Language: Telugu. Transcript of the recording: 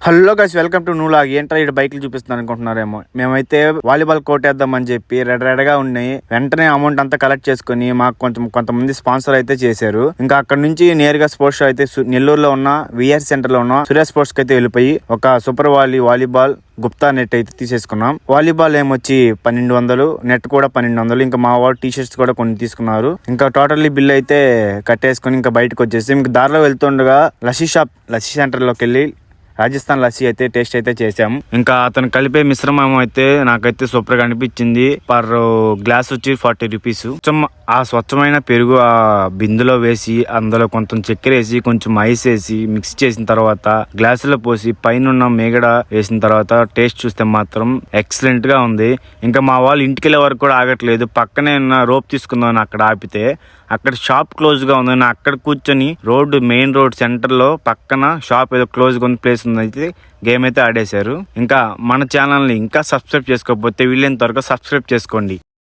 హలో గైస్, వెల్కమ్ టు నూలాగ్. ఏంట్రా ఇక్కడ బైక్లు చూపిస్తున్నాను అనుకుంటున్నారేమో. మేమైతే వాలీబాల్ కోర్ట్ వేద్దామని చెప్పి రెడగా ఉన్నాయి. వెంటనే అమౌంట్ అంతా కలెక్ట్ చేసుకుని మాకు కొంతమంది స్పాన్సర్ అయితే చేశారు. ఇంకా అక్కడ నుంచి నేరుగా స్పోర్ట్స్ అయితే నెల్లూరులో ఉన్న విఆర్ సెంటర్ లో ఉన్న సూర్య స్పోర్ట్స్ కి అయితే వెళ్ళిపోయి ఒక సూపర్ వాలీబాల్ గుప్తా నెట్ అయితే తీసేసుకున్నాం. వాలీబాల్ ఏమొచ్చి 1200, నెట్ కూడా 1200. ఇంకా మా వాళ్ళు టీ షర్ట్స్ కూడా కొన్ని తీసుకున్నారు. ఇంకా టోటల్లీ బిల్ అయితే కట్టేసుకుని ఇంకా బయటకు వచ్చేసి ఇంకా దారిలో వెళ్తుండగా లస్సీ సెంటర్ లోకి వెళ్ళి రాజస్థాన్ లస్సీ అయితే టేస్ట్ అయితే చేసాం. ఇంకా అతను కలిపే మిశ్రమం అయితే నాకైతే సూపర్ గా అనిపించింది. పర్ గ్లాస్ వచ్చి 40 రూపీస్. ఆ స్వచ్ఛమైన పెరుగు ఆ బిందులో వేసి అందులో కొంచెం చక్కెర వేసి కొంచెం ఐస్ వేసి మిక్స్ చేసిన తర్వాత గ్లాసులో పోసి పైన మేగడ వేసిన తర్వాత టేస్ట్ చూస్తే మాత్రం ఎక్సలెంట్ గా ఉంది. ఇంకా మా వాళ్ళు ఇంటికి వెళ్ళే వరకు కూడా ఆగట్లేదు. పక్కనే ఉన్న రోప్ తీసుకుందామని అక్కడ ఆపితే అక్కడ షాప్ క్లోజ్ గా ఉంది. అక్కడ కూర్చొని మెయిన్ రోడ్ సెంటర్ లో పక్కన షాప్ ఏదో క్లోజ్ గా ఉన్న ప్లేస్ ఉంది. అయితే గేమ్ అయితే ఆడేశారు. ఇంకా మన ఛానల్ ని ఇంకా సబ్స్క్రైబ్ చేసుకోకపోతే వీళ్ళని త్వరగా సబ్స్క్రైబ్ చేసుకోండి.